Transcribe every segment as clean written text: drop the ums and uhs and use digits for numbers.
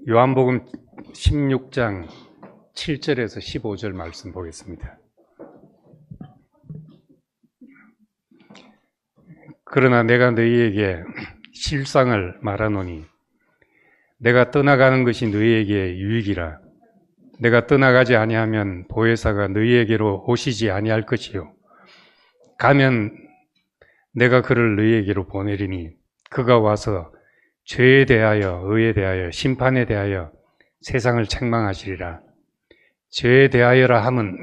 요한복음 16장 7절에서 15절 말씀 보겠습니다. 그러나 내가 너희에게 실상을 말하노니 내가 떠나가는 것이 너희에게 유익이라. 내가 떠나가지 아니하면 보혜사가 너희에게로 오시지 아니할 것이요 가면 내가 그를 너희에게로 보내리니 그가 와서 죄에 대하여 의에 대하여 심판에 대하여 세상을 책망하시리라. 죄에 대하여라 함은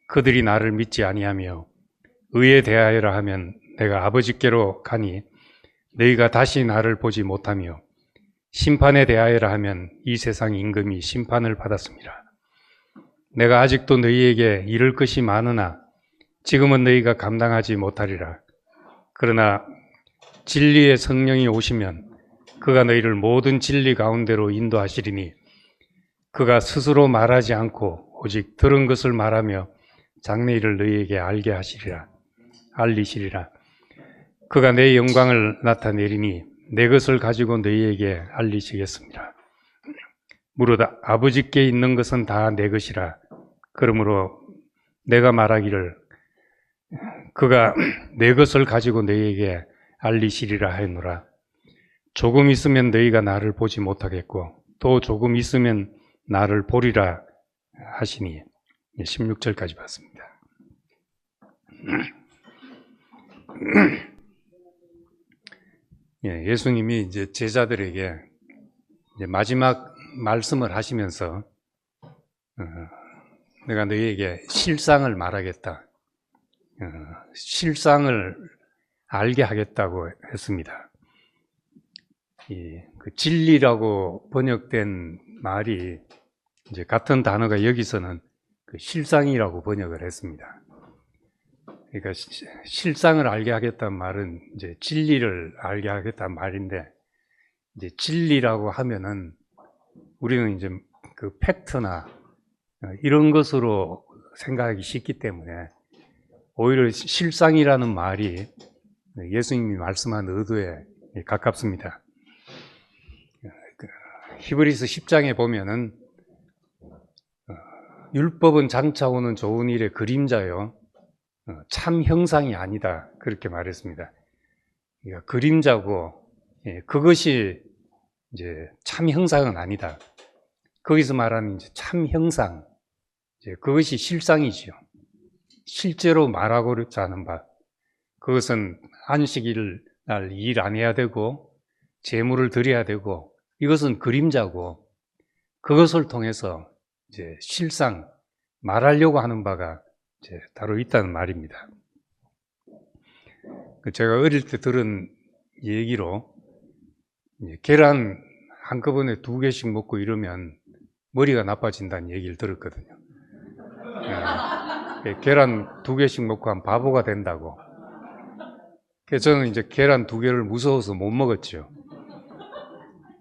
그들이 나를 믿지 아니하며 의에 대하여라 하면 내가 아버지께로 가니 너희가 다시 나를 보지 못하며 심판에 대하여라 하면 이 세상 임금이 심판을 받았습니다. 내가 아직도 너희에게 이를 것이 많으나 지금은 너희가 감당하지 못하리라. 그러나 진리의 성령이 오시면 그가 너희를 모든 진리 가운데로 인도하시리니 그가 스스로 말하지 않고 오직 들은 것을 말하며 장래일을 너희에게 알게 하시리라. 알리시리라. 그가 내 영광을 나타내리니 내 것을 가지고 너희에게 알리시겠습니다. 무릇 아버지께 있는 것은 다 내 것이라. 그러므로 내가 말하기를 그가 내 것을 가지고 너희에게 알리시리라 하노라. 조금 있으면 너희가 나를 보지 못하겠고 또 조금 있으면 나를 보리라 하시니 16절까지 봤습니다. 예수님이 이제 제자들에게 이제 마지막 말씀을 하시면서 내가 너희에게 실상을 말하겠다. 실상을 알게 하겠다고 했습니다. 그 진리라고 번역된 말이 이제 같은 단어가 여기서는 그 실상이라고 번역을 했습니다. 그러니까 실상을 알게 하겠다는 말은 이제 진리를 알게 하겠다는 말인데, 이제 진리라고 하면은 우리는 이제 그 팩트나 이런 것으로 생각하기 쉽기 때문에 오히려 실상이라는 말이 예수님이 말씀한 의도에 가깝습니다. 히브리서 10장에 보면은 율법은 장차 오는 좋은 일의 그림자요 참 형상이 아니다 그렇게 말했습니다. 그러니까 그림자고 그것이 이제 참 형상은 아니다. 거기서 말하는 이제 참 형상, 이제 그것이 실상이지요. 실제로 말하고자 하는 바, 그것은 안식일 날 일 안 해야 되고 제물을 드려야 되고 이것은 그림자고 그것을 통해서 이제 실상 말하려고 하는 바가 이제 따로 있다는 말입니다. 제가 어릴 때 들은 얘기로 계란 한꺼번에 2개씩 먹고 이러면 머리가 나빠진다는 얘기를 들었거든요. 계란 2개씩 먹고 하면 바보가 된다고. 그래서 저는 이제 계란 2개를 무서워서 못 먹었죠.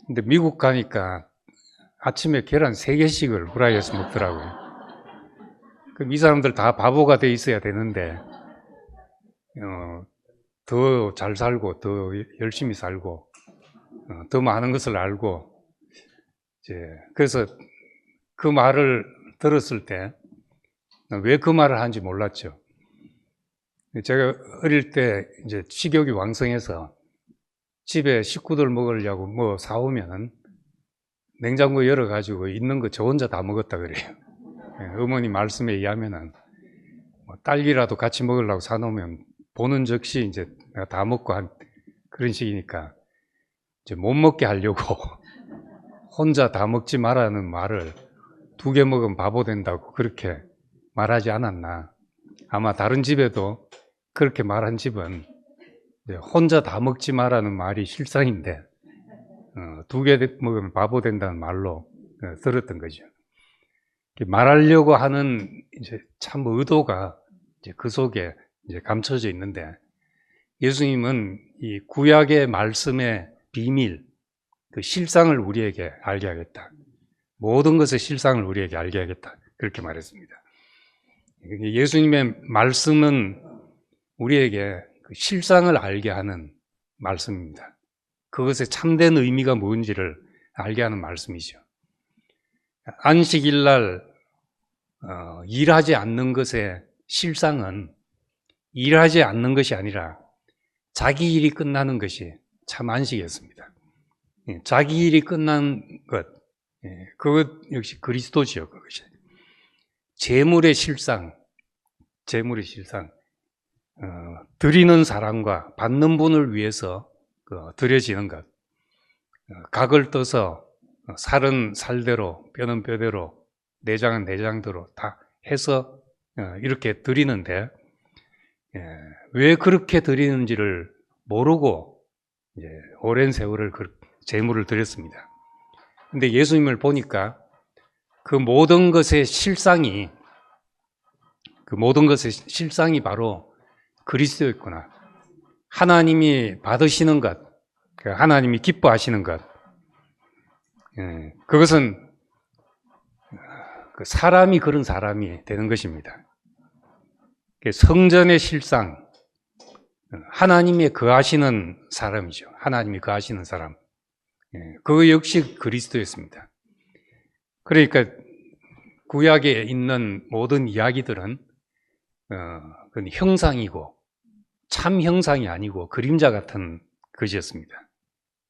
근데 미국 가니까 아침에 계란 3개씩을 후라이에서 먹더라고요. 그럼 이 사람들 다 바보가 돼 있어야 되는데 더 잘 살고 더 열심히 살고 더 많은 것을 알고 이제 그래서 그 말을 들었을 때 왜 그 말을 하는지 몰랐죠. 제가 어릴 때 이제 식욕이 왕성해서 집에 식구들 먹으려고 뭐 사오면은 냉장고에 열어가지고 있는 거 저 혼자 다 먹었다 그래요. 어머니 말씀에 의하면은 뭐 딸기라도 같이 먹으려고 사놓으면 보는 즉시 이제 내가 다 먹고 한 그런 식이니까 이제 못 먹게 하려고 혼자 다 먹지 말라는 말을 2개 먹으면 바보 된다고 그렇게 말하지 않았나. 아마 다른 집에도 그렇게 말한 집은 혼자 다 먹지 말라는 말이 실상인데 2개 먹으면 바보 된다는 말로 들었던 거죠. 말하려고 하는 이제 참 의도가 이제 그 속에 이제 감춰져 있는데, 예수님은 이 구약의 말씀의 비밀, 그 실상을 우리에게 알게 하겠다. 모든 것의 실상을 우리에게 알게 하겠다. 그렇게 말했습니다. 예수님의 말씀은 우리에게 그 실상을 알게 하는 말씀입니다. 그것의 참된 의미가 뭔지를 알게 하는 말씀이죠. 안식일 날 일하지 않는 것의 실상은 일하지 않는 것이 아니라 자기 일이 끝나는 것이 참 안식이었습니다. 자기 일이 끝난 것, 그것 역시 그리스도지요. 그것이 재물의 실상, 드리는 사람과 받는 분을 위해서 드려지는 것, 각을 떠서 살은 살대로, 뼈는 뼈대로, 내장은 내장대로 다 해서 이렇게 드리는데, 왜 그렇게 드리는지를 모르고 이제 오랜 세월을 제물을 드렸습니다. 근데 예수님을 보니까 그 모든 것의 실상이 바로 그리스도였구나. 하나님이 받으시는 것, 하나님이 기뻐하시는 것, 그것은 사람이 그런 사람이 되는 것입니다. 성전의 실상, 하나님이 거하시는 사람이죠. 하나님이 거하시는 사람. 그거 역시 그리스도였습니다. 그러니까 구약에 있는 모든 이야기들은 그건 형상이고 참 형상이 아니고 그림자 같은 것이었습니다.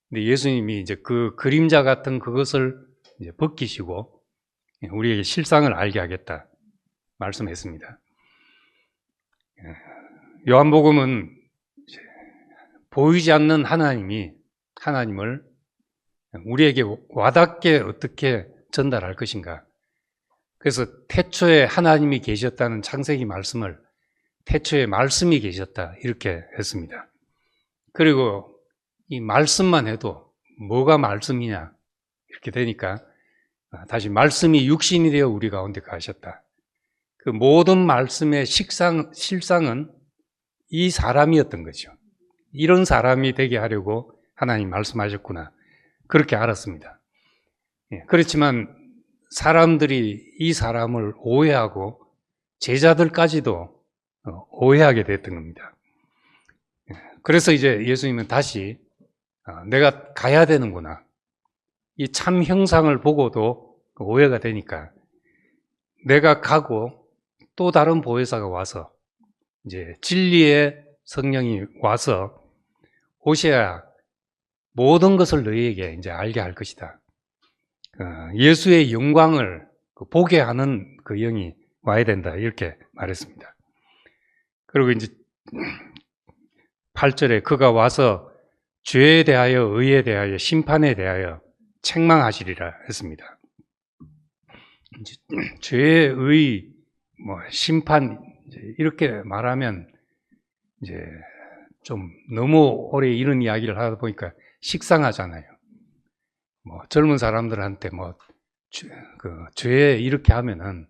근데 예수님이 이제 그 그림자 같은 그것을 이제 벗기시고 우리에게 실상을 알게 하겠다 말씀했습니다. 요한복음은 보이지 않는 하나님을 우리에게 와닿게 어떻게 전달할 것인가. 그래서 태초에 하나님이 계셨다는 창세기 말씀을 태초에 말씀이 계셨다 이렇게 했습니다. 그리고 이 말씀만 해도 뭐가 말씀이냐 이렇게 되니까 다시 말씀이 육신이 되어 우리 가운데 가셨다. 그 모든 말씀의 실상은 이 사람이었던 거죠. 이런 사람이 되게 하려고 하나님 말씀하셨구나. 그렇게 알았습니다. 그렇지만 사람들이 이 사람을 오해하고 제자들까지도 오해하게 됐던 겁니다. 그래서 이제 예수님은 다시 내가 가야 되는구나. 이 참 형상을 보고도 오해가 되니까 내가 가고 또 다른 보혜사가 와서 이제 진리의 성령이 와서 오셔야 모든 것을 너희에게 이제 알게 할 것이다. 예수의 영광을 보게 하는 그 영이 와야 된다. 이렇게 말했습니다. 그리고 이제 8절에 그가 와서 죄에 대하여, 의에 대하여, 심판에 대하여 책망하시리라 했습니다. 죄의 의, 심판, 이렇게 말하면 이제 좀 너무 오래 이런 이야기를 하다 보니까 식상하잖아요. 젊은 사람들한테 죄 이렇게 하면은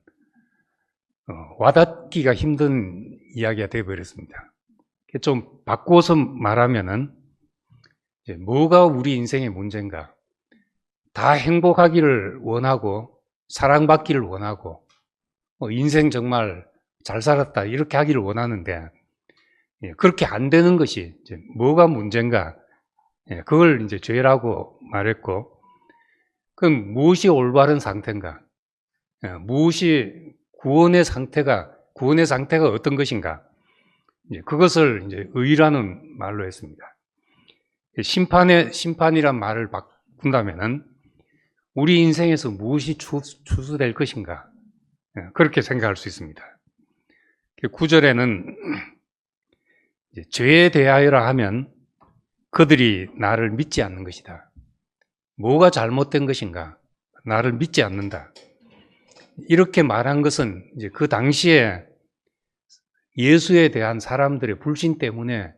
와닿기가 힘든 이야기가 되어버렸습니다. 좀 바꿔서 말하면은 이제 뭐가 우리 인생의 문제인가? 다 행복하기를 원하고 사랑받기를 원하고 인생 정말 잘 살았다 이렇게 하기를 원하는데 그렇게 안 되는 것이 이제 뭐가 문제인가? 그걸 이제 죄라고 말했고, 그럼 무엇이 올바른 상태인가? 무엇이 구원의 상태가 어떤 것인가? 그것을 이제 의라는 말로 했습니다. 심판이란 말을 바꾼다면은 우리 인생에서 무엇이 추수될 것인가? 그렇게 생각할 수 있습니다. 9절에는 죄에 대하여라 하면 그들이 나를 믿지 않는 것이다. 뭐가 잘못된 것인가? 나를 믿지 않는다. 이렇게 말한 것은 이제 그 당시에 예수에 대한 사람들의 불신 때문에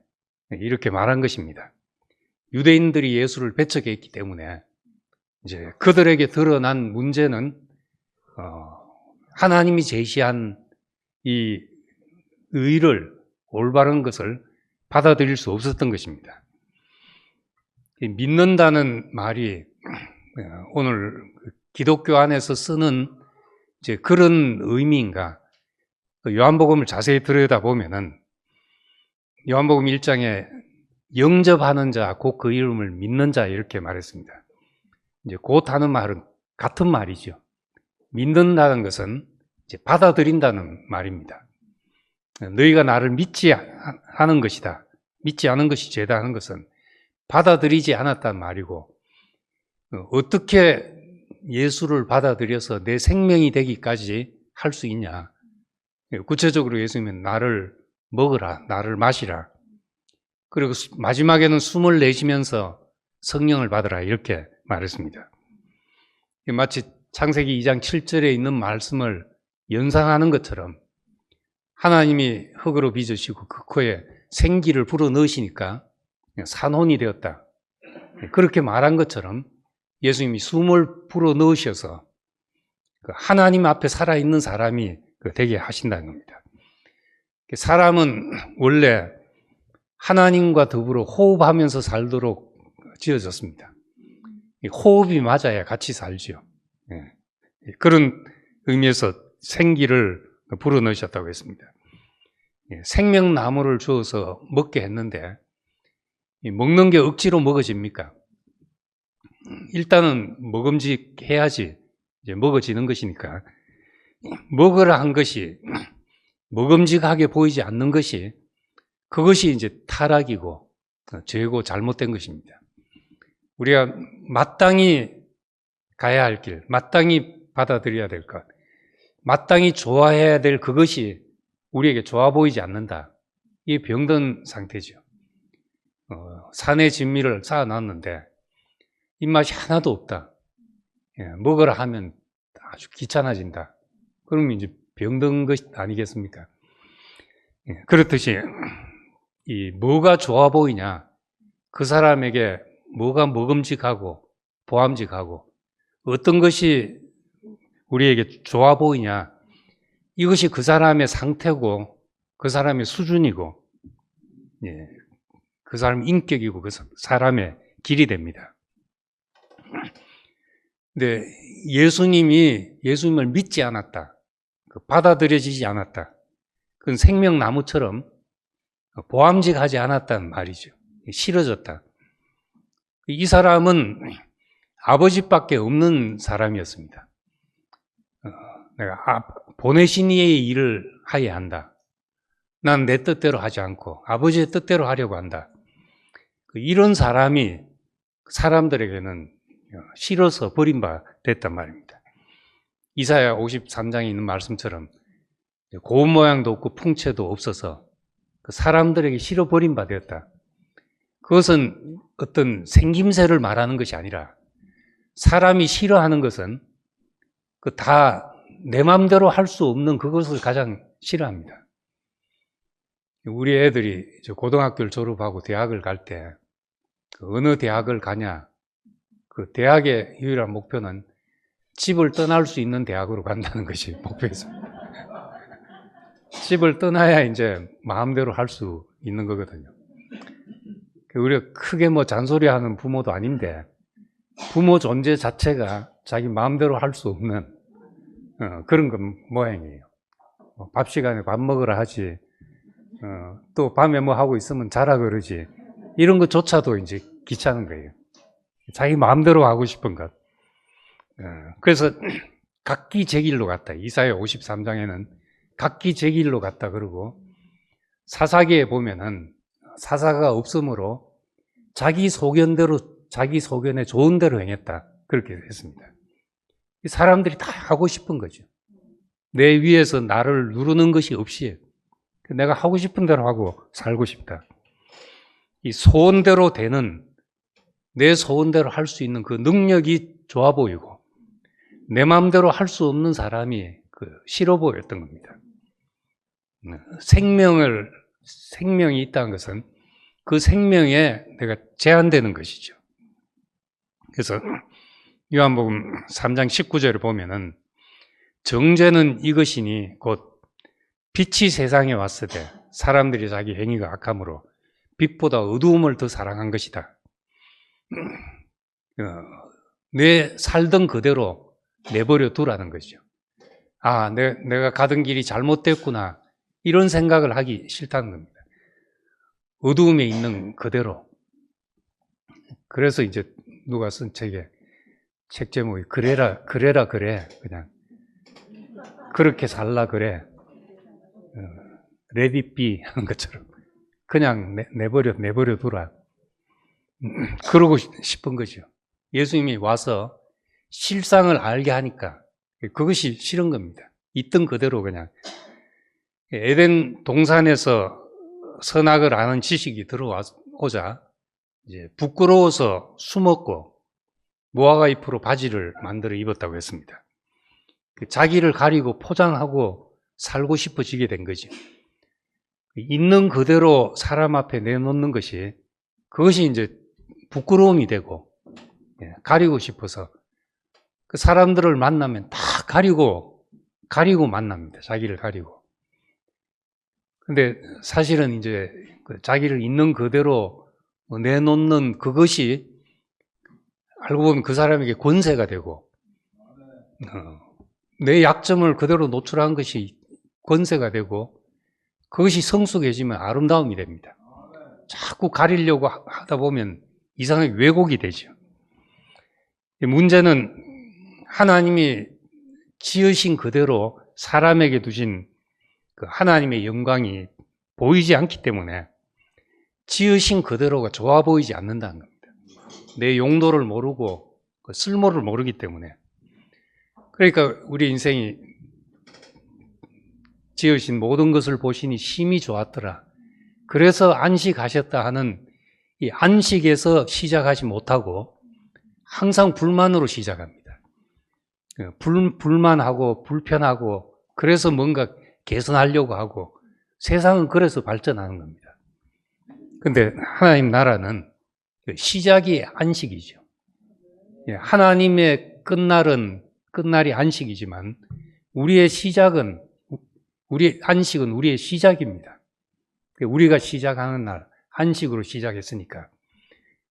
이렇게 말한 것입니다. 유대인들이 예수를 배척했기 때문에 이제 그들에게 드러난 문제는 하나님이 제시한 이 의를, 올바른 것을 받아들일 수 없었던 것입니다. 믿는다는 말이 오늘 기독교 안에서 쓰는 이제 그런 의미인가? 요한복음을 자세히 들여다보면은 요한복음 1장에 영접하는 자, 곧 그 이름을 믿는 자 이렇게 말했습니다. 이제 곧 하는 말은 같은 말이죠. 믿는다는 것은 이제 받아들인다는 말입니다. 너희가 나를 믿지 않은 것이다. 믿지 않은 것이 죄다 하는 것은 받아들이지 않았단 말이고, 어떻게 예수를 받아들여서 내 생명이 되기까지 할 수 있냐. 구체적으로 예수님은 나를 먹으라, 나를 마시라. 그리고 마지막에는 숨을 내쉬면서 성령을 받으라 이렇게 말했습니다. 마치 창세기 2장 7절에 있는 말씀을 연상하는 것처럼 하나님이 흙으로 빚으시고 그 코에 생기를 불어넣으시니까 산혼이 되었다. 그렇게 말한 것처럼 예수님이 숨을 불어넣으셔서 하나님 앞에 살아있는 사람이 되게 하신다는 겁니다. 사람은 원래 하나님과 더불어 호흡하면서 살도록 지어졌습니다. 호흡이 맞아야 같이 살죠. 그런 의미에서 생기를 불어넣으셨다고 했습니다. 생명나무를 주어서 먹게 했는데 먹는 게 억지로 먹어집니까? 일단은 먹음직해야지 이제 먹어지는 것이니까 먹으라 한 것이 먹음직하게 보이지 않는 것이 그것이 이제 타락이고 죄고 잘못된 것입니다. 우리가 마땅히 가야 할 길, 마땅히 받아들여야 될 것, 마땅히 좋아해야 될 그것이 우리에게 좋아 보이지 않는다. 이게 병든 상태죠. 산의 진미를 쌓아놨는데 입맛이 하나도 없다. 먹으라 하면 아주 귀찮아진다. 그러면 이제 병든 것 아니겠습니까? 그렇듯이 이 뭐가 좋아 보이냐, 그 사람에게 뭐가 먹음직하고 보암직하고 어떤 것이 우리에게 좋아 보이냐, 이것이 그 사람의 상태고 그 사람의 수준이고 그 사람 인격이고 그 사람의 길이 됩니다. 근데 예수님을 믿지 않았다, 받아들여지지 않았다, 그건 생명나무처럼 보암직하지 않았다는 말이죠. 싫어졌다. 이 사람은 아버지밖에 없는 사람이었습니다. 내가 보내신 이의 일을 하여야 한다. 난 내 뜻대로 하지 않고 아버지의 뜻대로 하려고 한다. 이런 사람이 사람들에게는 싫어서 버림바 됐단 말입니다. 이사야 53장에 있는 말씀처럼 고운 모양도 없고 풍채도 없어서 사람들에게 싫어 버림바 되었다. 그것은 어떤 생김새를 말하는 것이 아니라 사람이 싫어하는 것은 다 내 마음대로 할 수 없는 그것을 가장 싫어합니다. 우리 애들이 고등학교를 졸업하고 대학을 갈 때 어느 대학을 가냐, 그 대학의 유일한 목표는 집을 떠날 수 있는 대학으로 간다는 것이 목표였습니다. 집을 떠나야 이제 마음대로 할 수 있는 거거든요. 우리가 크게 잔소리하는 부모도 아닌데 부모 존재 자체가 자기 마음대로 할 수 없는 그런 건 모양이에요. 밥 시간에 밥 먹으라 하지, 또 밤에 뭐 하고 있으면 자라 그러지, 이런 것조차도 이제 귀찮은 거예요. 자기 마음대로 하고 싶은 것. 그래서 각기 제 길로 갔다. 이사야 53장에는 각기 제 길로 갔다 그러고, 사사기에 보면은 사사가 없으므로 자기 소견대로, 자기 소견에 좋은 대로 행했다, 그렇게 했습니다. 사람들이 다 하고 싶은 거죠. 내 위에서 나를 누르는 것이 없이 내가 하고 싶은 대로 하고 살고 싶다. 이 소원대로 되는, 내 소원대로 할 수 있는 그 능력이 좋아 보이고 내 마음대로 할 수 없는 사람이 싫어 보였던 겁니다. 생명이 있다는 것은 그 생명에 내가 제한되는 것이죠. 그래서 요한복음 3장 19절을 보면은 정죄는 이것이니 곧 빛이 세상에 왔을 때 사람들이 자기 행위가 악함으로 빛보다 어두움을 더 사랑한 것이다. 내 살던 그대로 내버려 두라는 거죠. 아, 내가 가던 길이 잘못됐구나, 이런 생각을 하기 싫다는 겁니다. 어두움에 있는 그대로. 그래서 이제 누가 쓴 책에 책 제목이 그래라 그래. 그냥 그렇게 살라 그래. Let it be 하는 것처럼 그냥 내버려 두라. 그러고 싶은 거죠. 예수님이 와서 실상을 알게 하니까 그것이 싫은 겁니다. 있던 그대로 그냥 에덴 동산에서 선악을 아는 지식이 들어오자 이제 부끄러워서 숨었고 무화과 잎으로 바지를 만들어 입었다고 했습니다. 자기를 가리고 포장하고 살고 싶어지게 된 거죠. 있는 그대로 사람 앞에 내놓는 것이 그것이 이제 부끄러움이 되고 가리고 싶어서 그 사람들을 만나면 다 가리고 만납니다. 자기를 가리고. 근데 사실은 이제 자기를 있는 그대로 내놓는 그것이 알고 보면 그 사람에게 권세가 되고 내 약점을 그대로 노출한 것이 권세가 되고 그것이 성숙해지면 아름다움이 됩니다. 자꾸 가리려고 하다 보면 이상하게 왜곡이 되죠. 문제는 하나님이 지으신 그대로 사람에게 두신 그 하나님의 영광이 보이지 않기 때문에 지으신 그대로가 좋아 보이지 않는다는 겁니다. 내 용도를 모르고 쓸모를 모르기 때문에. 그러니까 우리 인생이 지으신 모든 것을 보시니 심히 좋았더라. 그래서 안식하셨다 하는 이 안식에서 시작하지 못하고 항상 불만으로 시작합니다. 불만하고 불편하고 그래서 뭔가 개선하려고 하고 세상은 그래서 발전하는 겁니다. 근데 하나님 나라는 시작이 안식이죠. 하나님의 끝날이 안식이지만 우리의 안식은 우리의 시작입니다. 우리가 시작하는 날 안식으로 시작했으니까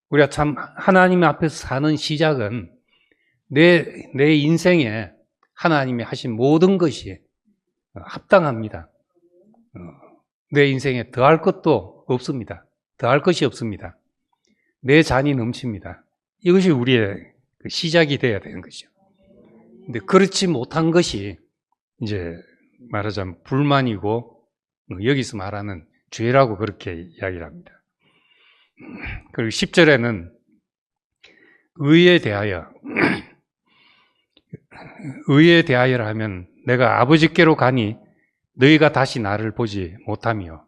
우리가 참 하나님 앞에서 사는 시작은 내 인생에 하나님이 하신 모든 것이 합당합니다. 내 인생에 더할 것도 없습니다. 더할 것이 없습니다. 내 잔이 넘칩니다. 이것이 우리의 시작이 되어야 되는 것이죠. 근데 그렇지 못한 것이 이제 말하자면 불만이고 여기서 말하는 죄라고 그렇게 이야기를 합니다. 그리고 10절에는 의에 대하여라 하면 내가 아버지께로 가니 너희가 다시 나를 보지 못하며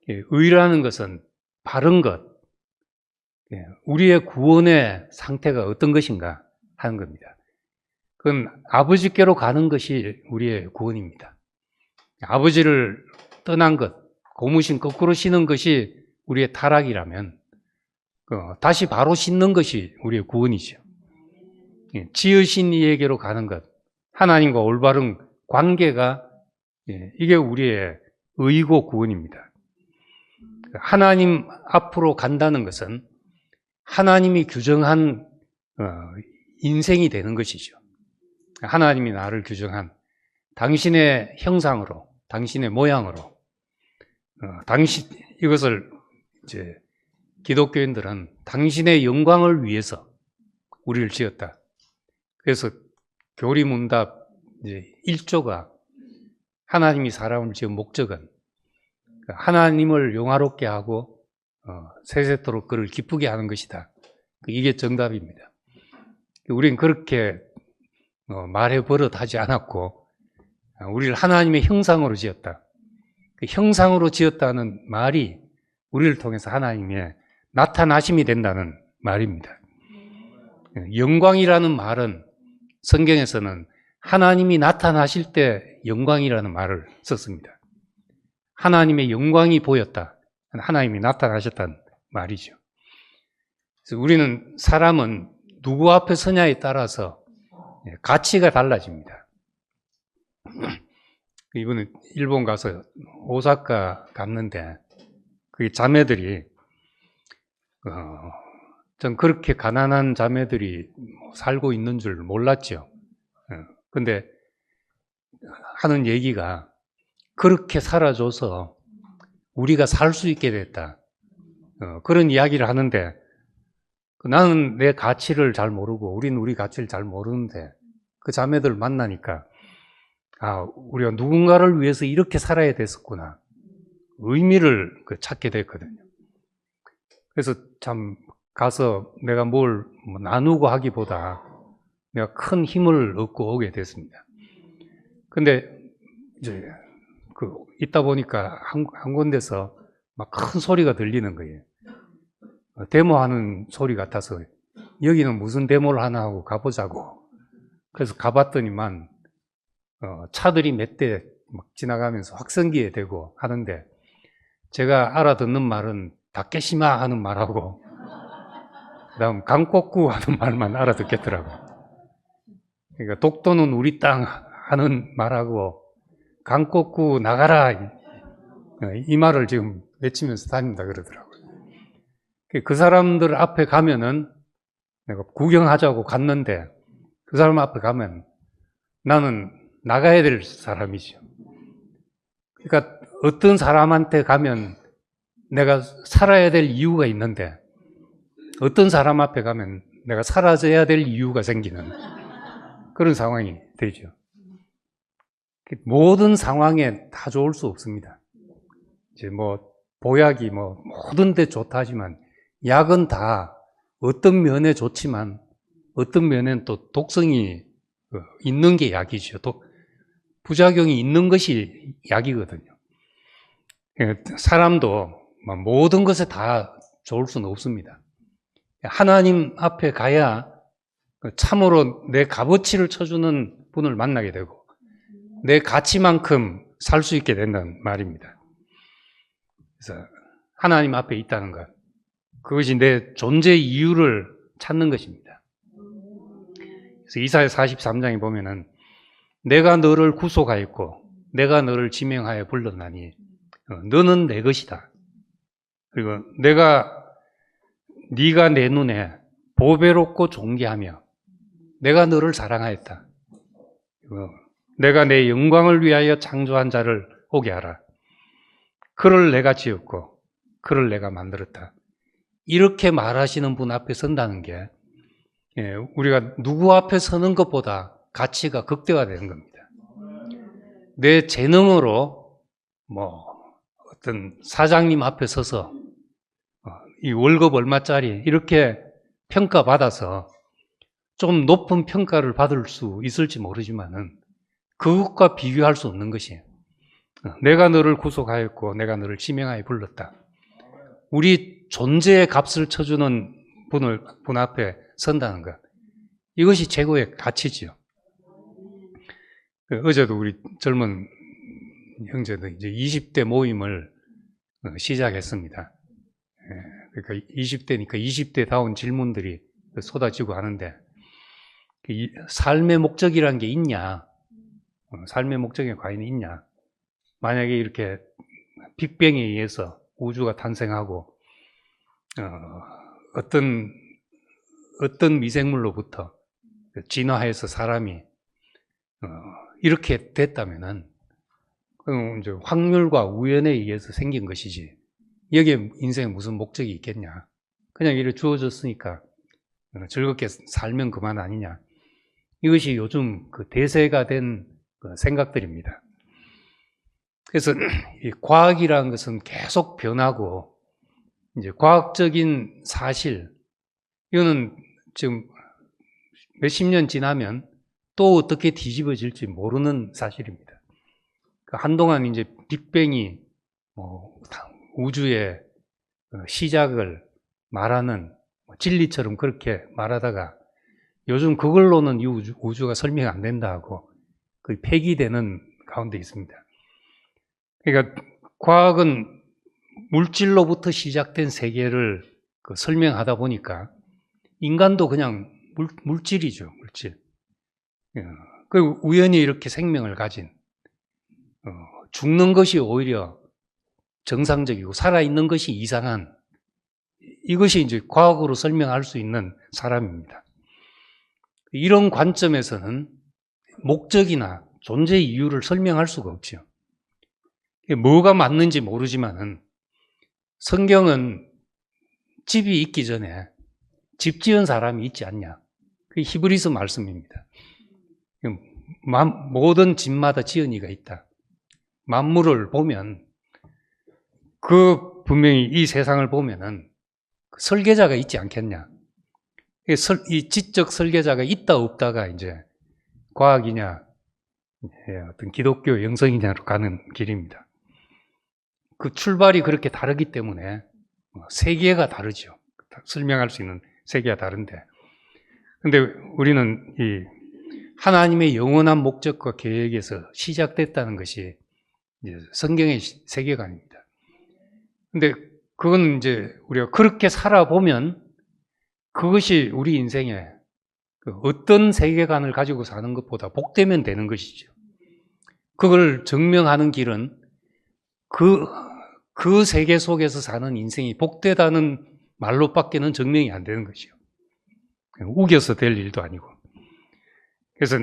의라는 것은 바른 것, 우리의 구원의 상태가 어떤 것인가 하는 겁니다. 그건 아버지께로 가는 것이 우리의 구원입니다. 아버지를 떠난 것, 고무신 거꾸로 신은 것이 우리의 타락이라면 다시 바로 신는 것이 우리의 구원이죠. 지으신 이에게로 가는 것, 하나님과 올바른 관계가 이게 우리의 의고 구원입니다. 하나님 앞으로 간다는 것은 하나님이 규정한 인생이 되는 것이죠. 하나님이 나를 규정한 당신의 형상으로, 당신의 모양으로, 이것을 이제 기독교인들은 당신의 영광을 위해서 우리를 지었다. 그래서 교리문답 이제 1조가 하나님이 사람을 지은 목적은 하나님을 영화롭게 하고 세세토록 그를 기쁘게 하는 것이다. 이게 정답입니다. 우리는 그렇게 말해 버릇하지 않았고 우리를 하나님의 형상으로 지었다. 그 형상으로 지었다는 말이 우리를 통해서 하나님의 나타나심이 된다는 말입니다. 영광이라는 말은 성경에서는 하나님이 나타나실 때 영광이라는 말을 썼습니다. 하나님의 영광이 보였다. 하나님이 나타나셨다는 말이죠. 그래서 우리는 사람은 누구 앞에 서냐에 따라서 가치가 달라집니다. 이번에 일본 가서 오사카 갔는데 그 자매들이 전 그렇게 가난한 자매들이 살고 있는 줄 몰랐죠. 근데 하는 얘기가 그렇게 살아줘서 우리가 살 수 있게 됐다. 그런 이야기를 하는데 나는 내 가치를 잘 모르고 우리는 우리 가치를 잘 모르는데 그 자매들 만나니까 우리가 누군가를 위해서 이렇게 살아야 됐었구나. 의미를 찾게 됐거든요. 그래서 참 가서 내가 뭘 나누고 하기보다 내가 큰 힘을 얻고 오게 됐습니다. 근데 이제 있다 보니까 한 군데서 막 큰 소리가 들리는 거예요. 데모하는 소리 같아서 여기는 무슨 데모를 하나 하고 가보자고. 그래서 가봤더니만 차들이 몇 대 막 지나가면서 확성기에 대고 하는데 제가 알아듣는 말은 다케시마 하는 말하고 그다음 강꼬꾸 하는 말만 알아듣겠더라고요. 그러니까 독도는 우리 땅 하는 말하고 강꼬꾸 나가라 이 말을 지금 외치면서 다닌다 그러더라고요. 그 사람들 앞에 가면은 내가 구경하자고 갔는데 그 사람 앞에 가면 나는 나가야 될 사람이죠. 그러니까 어떤 사람한테 가면 내가 살아야 될 이유가 있는데 어떤 사람 앞에 가면 내가 사라져야 될 이유가 생기는 그런 상황이 되죠. 모든 상황에 다 좋을 수 없습니다. 이제 보약이 모든 데 좋다 하지만 약은 다 어떤 면에 좋지만 어떤 면엔 또 독성이 있는 게 약이죠. 부작용이 있는 것이 약이거든요. 사람도 모든 것에 다 좋을 수는 없습니다. 하나님 앞에 가야 참으로 내 값어치를 쳐주는 분을 만나게 되고 내 가치만큼 살 수 있게 된다는 말입니다. 그래서 하나님 앞에 있다는 것, 그것이 내 존재 이유를 찾는 것입니다. 그래서 이사야 43장에 보면은 내가 너를 구속하였고 내가 너를 지명하여 불렀나니 너는 내 것이다. 그리고 네가 내 눈에 보배롭고 존귀하며 내가 너를 사랑하였다. 내가 내 영광을 위하여 창조한 자를 오게 하라. 그를 내가 지었고 그를 내가 만들었다. 이렇게 말하시는 분 앞에 선다는 게 우리가 누구 앞에 서는 것보다 가치가 극대화되는 겁니다. 내 재능으로 어떤 사장님 앞에 서서 이 월급 얼마짜리 이렇게 평가받아서 좀 높은 평가를 받을 수 있을지 모르지만은 그것과 비교할 수 없는 것이에요. 내가 너를 구속하였고 내가 너를 지명하여 불렀다. 우리 존재의 값을 쳐주는 분 앞에 선다는 것, 이것이 최고의 가치지요. 어제도 우리 젊은 형제들 이제 20대 모임을 시작했습니다. 그러니까 20대니까 20대다운 질문들이 쏟아지고 하는데 삶의 목적이라는 게 있냐? 삶의 목적이 과연 있냐? 만약에 이렇게 빅뱅에 의해서 우주가 탄생하고 어떤 미생물로부터 진화해서 사람이 이렇게 됐다면은 이제 확률과 우연에 의해서 생긴 것이지 여기에 인생에 무슨 목적이 있겠냐? 그냥 이렇게 주어졌으니까 즐겁게 살면 그만 아니냐? 이것이 요즘 대세가 된 생각들입니다. 그래서 이 과학이라는 것은 계속 변하고 이제 과학적인 사실 이거는 지금 몇십 년 지나면 또 어떻게 뒤집어질지 모르는 사실입니다. 한동안 이제 빅뱅이 우주의 시작을 말하는 진리처럼 그렇게 말하다가 요즘 그걸로는 이 우주가 설명 안 된다 하고 거의 폐기되는 가운데 있습니다. 그러니까 과학은 물질로부터 시작된 세계를 설명하다 보니까 인간도 그냥 물질이죠, 물질. 그리고 우연히 이렇게 생명을 가진 죽는 것이 오히려 정상적이고 살아있는 것이 이상한, 이것이 이제 과학으로 설명할 수 있는 사람입니다. 이런 관점에서는 목적이나 존재 이유를 설명할 수가 없죠. 뭐가 맞는지 모르지만은 성경은 집이 있기 전에 집 지은 사람이 있지 않냐. 그게 히브리서 말씀입니다. 모든 집마다 지은 이가 있다. 만물을 보면 분명히 이 세상을 보면은 설계자가 있지 않겠냐. 이 지적 설계자가 있다 없다가 이제 과학이냐 어떤 기독교 영성이냐로 가는 길입니다. 그 출발이 그렇게 다르기 때문에 세계가 다르죠. 설명할 수 있는 세계가 다른데, 근데 우리는 이 하나님의 영원한 목적과 계획에서 시작됐다는 것이 이제 성경의 세계관입니다. 근데 그건 이제 우리가 그렇게 살아보면 그것이 우리 인생에 어떤 세계관을 가지고 사는 것보다 복되면 되는 것이죠. 그걸 증명하는 길은 그 세계 속에서 사는 인생이 복되다는 말로밖에는 증명이 안 되는 것이요. 우겨서 될 일도 아니고. 그래서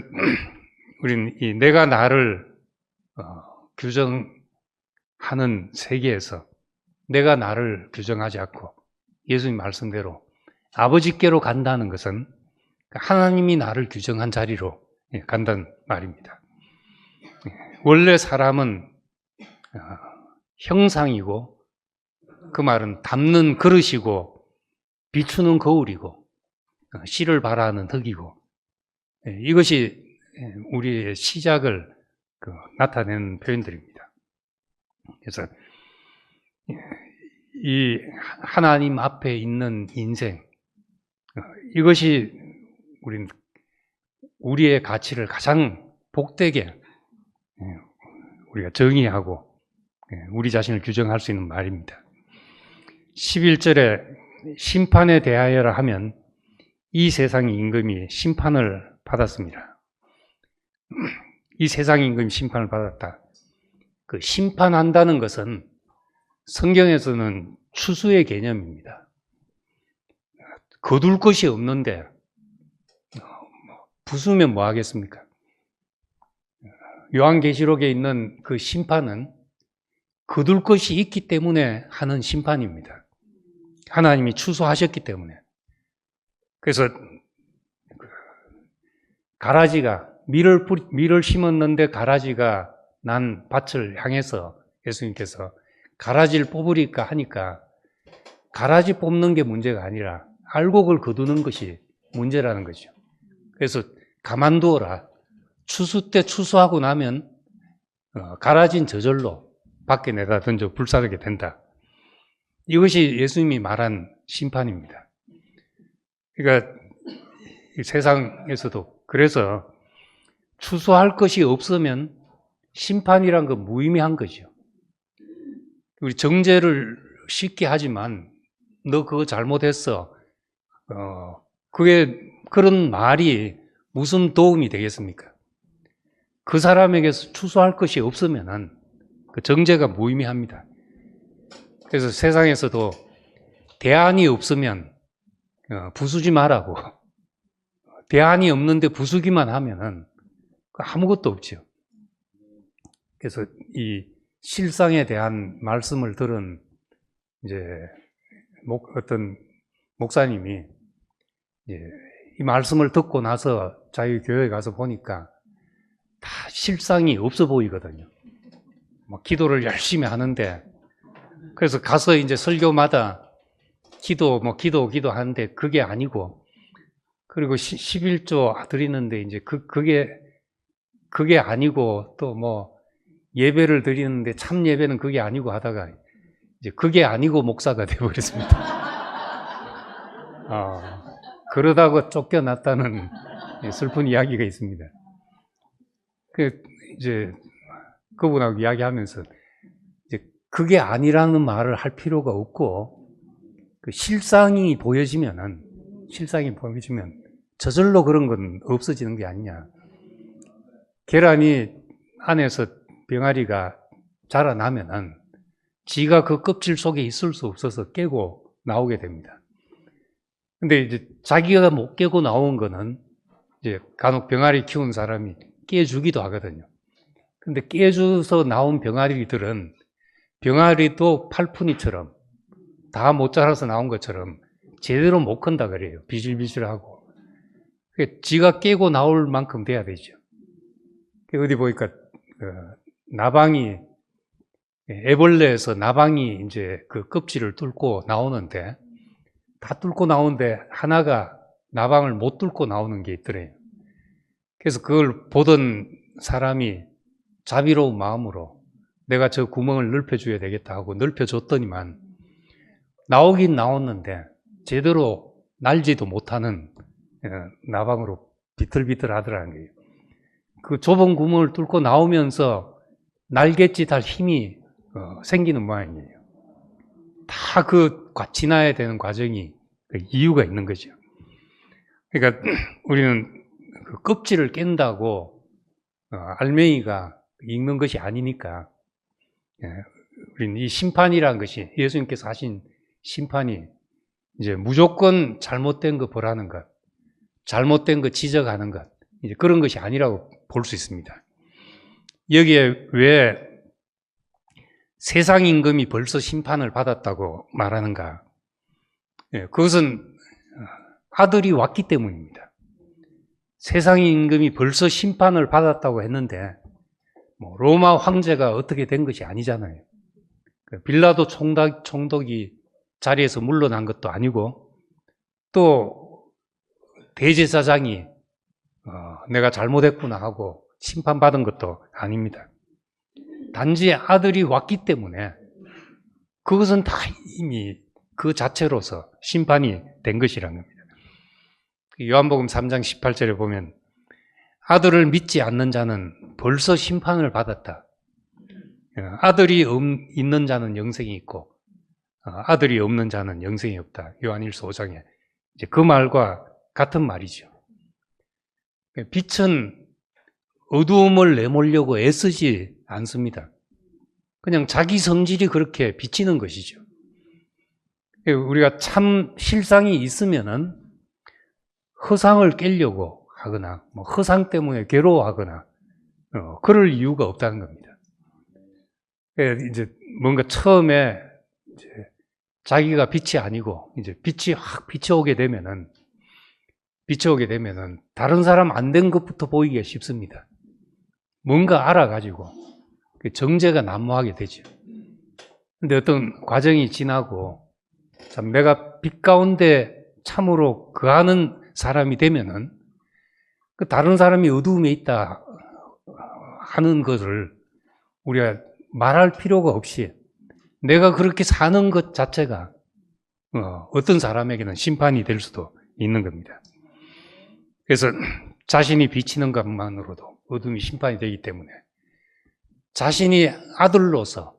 우리는 이 내가 나를 규정하는 세계에서 내가 나를 규정하지 않고 예수님 말씀대로 아버지께로 간다는 것은 하나님이 나를 규정한 자리로 간다는 말입니다. 원래 사람은 형상이고, 그 말은 담는 그릇이고 비추는 거울이고 씨를 발하는 흙이고, 이것이 우리의 시작을 나타내는 표현들입니다. 그래서 이 하나님 앞에 있는 인생, 이것이 우리의 가치를 가장 복되게 우리가 정의하고 우리 자신을 규정할 수 있는 말입니다. 11절에 심판에 대하여라 하면 이 세상의 임금이 심판을 받았습니다. 이 세상의 임금이 심판을 받았다. 그 심판한다는 것은 성경에서는 추수의 개념입니다. 거둘 것이 없는데 부수면 뭐 하겠습니까? 요한계시록에 있는 그 심판은 거둘 것이 있기 때문에 하는 심판입니다. 하나님이 추수하셨기 때문에. 그래서 가라지가 밀을 심었는데 가라지가 난 밭을 향해서 예수님께서 가라지를 뽑으리까 하니까 가라지 뽑는 게 문제가 아니라 알고 그걸 거두는 것이 문제라는 거죠. 그래서 가만두어라. 추수 때 추수하고 나면 가라진 저절로 밖에 내다 던져 불사르게 된다. 이것이 예수님이 말한 심판입니다. 그러니까 이 세상에서도 그래서 추수할 것이 없으면 심판이란 건 무의미한 거죠. 우리 정죄를 쉽게 하지만 너 그거 잘못했어. 그런 말이 무슨 도움이 되겠습니까? 그 사람에게서 추수할 것이 없으면은 그 정죄가 무의미합니다. 그래서 세상에서도 대안이 없으면 부수지 말라고, 대안이 없는데 부수기만 하면은 아무것도 없죠. 그래서 이 실상에 대한 말씀을 들은 이제 어떤 목사님이 이 말씀을 듣고 나서 자기 교회에 가서 보니까 다 실상이 없어 보이거든요. 기도를 열심히 하는데, 그래서 가서 이제 설교마다 기도하는데 그게 아니고, 그리고 11조 드리는데 이제 그게 아니고, 또 예배를 드리는데 참 예배는 그게 아니고 하다가 이제 그게 아니고 목사가 되어버렸습니다. 그러다가 쫓겨났다는 슬픈 이야기가 있습니다. 이제 그분하고 이야기하면서 이제 그게 아니라는 말을 할 필요가 없고, 그 실상이 보여지면 저절로 그런 건 없어지는 게 아니냐. 계란이 안에서 병아리가 자라나면은 지가 그 껍질 속에 있을 수 없어서 깨고 나오게 됩니다. 근데 이제 자기가 못 깨고 나온 거는 이제 간혹 병아리 키운 사람이 깨주기도 하거든요. 근데 깨줘서 나온 병아리들은 병아리도 팔푼이처럼 다 못 자라서 나온 것처럼 제대로 못 큰다 그래요. 비실비실하고. 지가 깨고 나올 만큼 돼야 되죠. 어디 보니까 나방이, 애벌레에서 나방이 이제 그 껍질을 뚫고 나오는데, 다 뚫고 나오는데 하나가 나방을 못 뚫고 나오는 게 있더래요. 그래서 그걸 보던 사람이 자비로운 마음으로 내가 저 구멍을 넓혀줘야 되겠다 하고 넓혀줬더니만 나오긴 나왔는데 제대로 날지도 못하는 나방으로 비틀비틀 하더라는 거예요. 그 좁은 구멍을 뚫고 나오면서 날갯짓 할 힘이 생기는 모양이에요. 다 지나야 되는 과정이 이유가 있는 거죠. 그러니까 우리는 그 껍질을 깬다고 알맹이가 익는 것이 아니니까, 우리는 이 심판이라는 것이, 예수님께서 하신 심판이 이제 무조건 잘못된 거 벌하는 것, 잘못된 거 지적하는 것, 이제 그런 것이 아니라고 볼 수 있습니다. 여기에 왜 세상 임금이 벌써 심판을 받았다고 말하는가? 그것은 아들이 왔기 때문입니다. 세상 임금이 벌써 심판을 받았다고 했는데 로마 황제가 어떻게 된 것이 아니잖아요. 빌라도 총독이 자리에서 물러난 것도 아니고, 또 대제사장이 내가 잘못했구나 하고 심판받은 것도 아닙니다. 단지 아들이 왔기 때문에 그것은 다 이미 그 자체로서 심판이 된 것이라는 겁니다. 요한복음 3장 18절에 보면 아들을 믿지 않는 자는 벌써 심판을 받았다. 아들이 있는 자는 영생이 있고 아들이 없는 자는 영생이 없다. 요한일서 5장에 이제 그 말과 같은 말이죠. 빛은 어두움을 내몰려고 애쓰지 않습니다. 그냥 자기 성질이 그렇게 비치는 것이죠. 우리가 참 실상이 있으면은 허상을 깨려고 하거나 허상 때문에 괴로워하거나 그럴 이유가 없다는 겁니다. 이제 뭔가 처음에 이제 자기가 빛이 아니고 이제 빛이 확 비춰오게 되면은 다른 사람 안 된 것부터 보이기가 쉽습니다. 뭔가 알아가지고 정죄가 난무하게 되죠. 근데 어떤 과정이 지나고 참 내가 빛 가운데 참으로 거하는 사람이 되면은 그 다른 사람이 어두움에 있다 하는 것을 우리가 말할 필요가 없이 내가 그렇게 사는 것 자체가 어떤 사람에게는 심판이 될 수도 있는 겁니다. 그래서 자신이 비치는 것만으로도 어둠이 심판이 되기 때문에 자신이 아들로서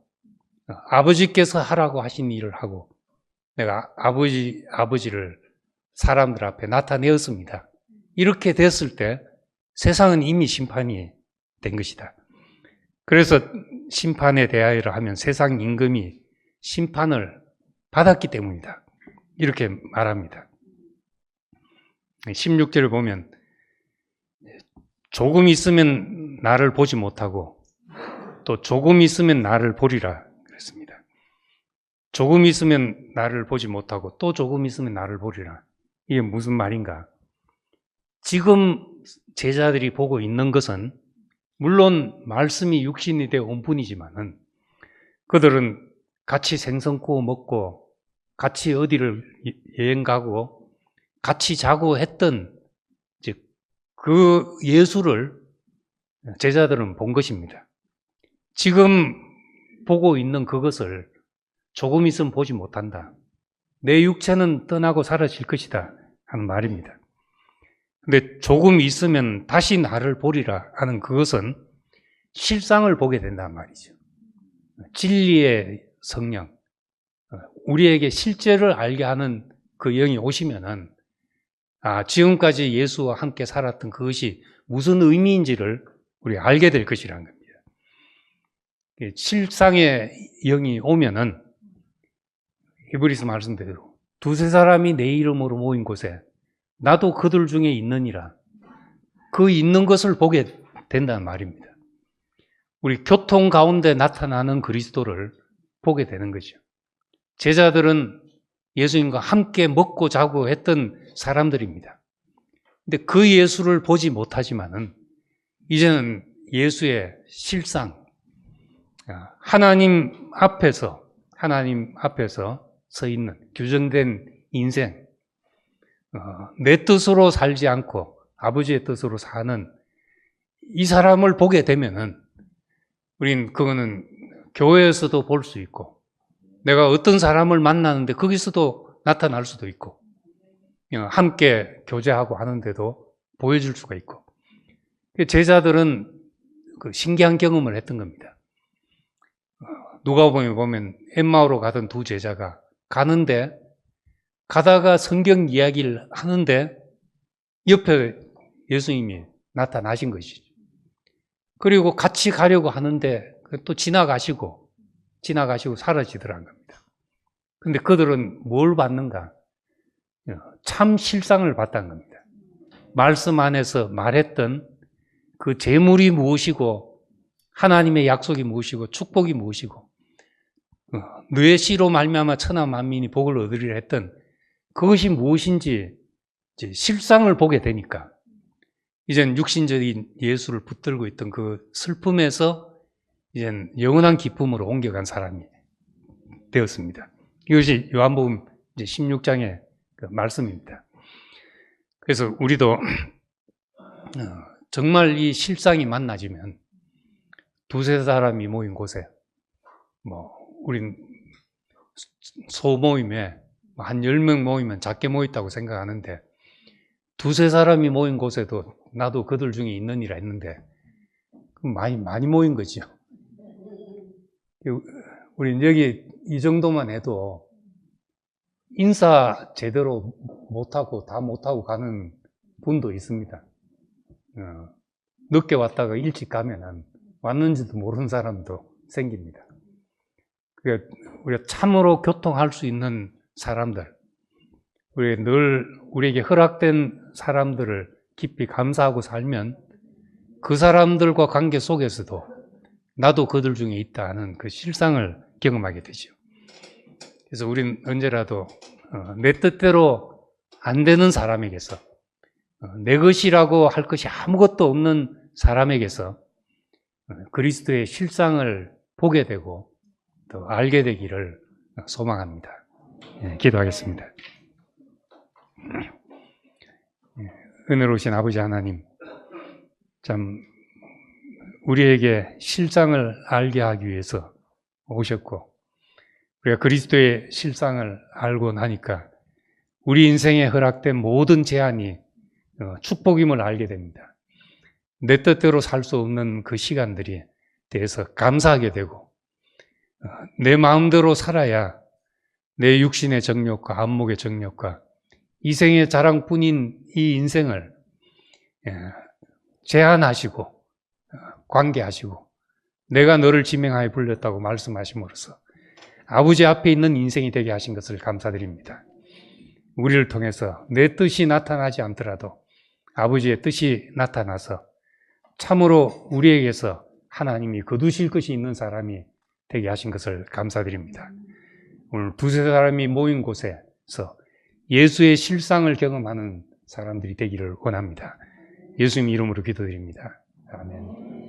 아버지께서 하라고 하신 일을 하고 내가 아버지를 사람들 앞에 나타내었습니다. 이렇게 됐을 때 세상은 이미 심판이 된 것이다. 그래서 심판에 대하여라 하면 세상 임금이 심판을 받았기 때문이다. 이렇게 말합니다. 16절을 보면 조금 있으면 나를 보지 못하고 또 조금 있으면 나를 보리라 그랬습니다. 조금 있으면 나를 보지 못하고 또 조금 있으면 나를 보리라. 이게 무슨 말인가? 지금 제자들이 보고 있는 것은 물론 말씀이 육신이 되어 온 뿐이지만은 그들은 같이 생선 구워 먹고 같이 어디를 여행 가고 같이 자고 했던 그 예수를 제자들은 본 것입니다. 지금 보고 있는 그것을 조금 있으면 보지 못한다. 내 육체는 떠나고 사라질 것이다 하는 말입니다. 근데 조금 있으면 다시 나를 보리라 하는 그것은 실상을 보게 된단 말이죠. 진리의 성령, 우리에게 실제를 알게 하는 그 영이 오시면은 지금까지 예수와 함께 살았던 그것이 무슨 의미인지를 우리가 알게 될 것이라는 겁니다. 실상의 영이 오면은 히브리서 말씀대로 두세 사람이 내 이름으로 모인 곳에 나도 그들 중에 있느니라. 그 있는 것을 보게 된다는 말입니다. 우리 교통 가운데 나타나는 그리스도를 보게 되는 거죠. 제자들은 예수님과 함께 먹고 자고 했던 사람들입니다. 근데 그 예수를 보지 못하지만은 이제는 예수의 실상, 하나님 앞에서 서 있는 규정된 인생, 내 뜻으로 살지 않고 아버지의 뜻으로 사는 이 사람을 보게 되면은 우린 그거는 교회에서도 볼 수 있고 내가 어떤 사람을 만나는데 거기서도 나타날 수도 있고 함께 교제하고 하는데도 보여줄 수가 있고 제자들은 그 신기한 경험을 했던 겁니다. 누가복음에 보면 엠마오로 가던 두 제자가 가다가 성경 이야기를 하는데 옆에 예수님이 나타나신 것이죠. 그리고 같이 가려고 하는데 또 지나가시고 사라지더라는 겁니다. 근데 그들은 뭘 받는가? 참 실상을 봤다는 겁니다. 말씀 안에서 말했던 그 재물이 무엇이고 하나님의 약속이 무엇이고 축복이 무엇이고 너의 씨로 말미암아 천하 만민이 복을 얻으리라 했던 그것이 무엇인지 이제 실상을 보게 되니까 이젠 육신적인 예수를 붙들고 있던 그 슬픔에서 이젠 영원한 기쁨으로 옮겨간 사람이 되었습니다. 이것이 요한복음 16장의 그 말씀입니다. 그래서 우리도 정말 이 실상이 만나지면 두세 사람이 모인 곳에 우린 소모임에 한 10명 모이면 작게 모였다고 생각하는데 두세 사람이 모인 곳에도 나도 그들 중에 있느니라 했는데 많이 모인 거죠. 우린 여기 이 정도만 해도 인사 제대로 못하고 가는 분도 있습니다. 늦게 왔다가 일찍 가면은 왔는지도 모르는 사람도 생깁니다. 우리가 참으로 교통할 수 있는 사람들, 우리에게 허락된 사람들을 깊이 감사하고 살면 그 사람들과 관계 속에서도 나도 그들 중에 있다는 그 실상을 경험하게 되죠. 그래서 우리는 언제라도 내 뜻대로 안 되는 사람에게서 내 것이라고 할 것이 아무것도 없는 사람에게서 그리스도의 실상을 보게 되고 또 알게 되기를 소망합니다. 기도하겠습니다. 은혜로우신 아버지 하나님, 참 우리에게 실상을 알게 하기 위해서 오셨고 우리가 그리스도의 실상을 알고 나니까 우리 인생에 허락된 모든 제한이 축복임을 알게 됩니다. 내 뜻대로 살 수 없는 그 시간들이 대해서 감사하게 되고 내 마음대로 살아야 내 육신의 정욕과 안목의 정욕과 이생의 자랑뿐인 이 인생을 제한하시고 관계하시고 내가 너를 지명하여 불렸다고 말씀하심으로써 아버지 앞에 있는 인생이 되게 하신 것을 감사드립니다. 우리를 통해서 내 뜻이 나타나지 않더라도 아버지의 뜻이 나타나서 참으로 우리에게서 하나님이 거두실 것이 있는 사람이 되게 하신 것을 감사드립니다. 오늘 두세 사람이 모인 곳에서 예수의 실상을 경험하는 사람들이 되기를 원합니다. 예수님 이름으로 기도드립니다. 아멘.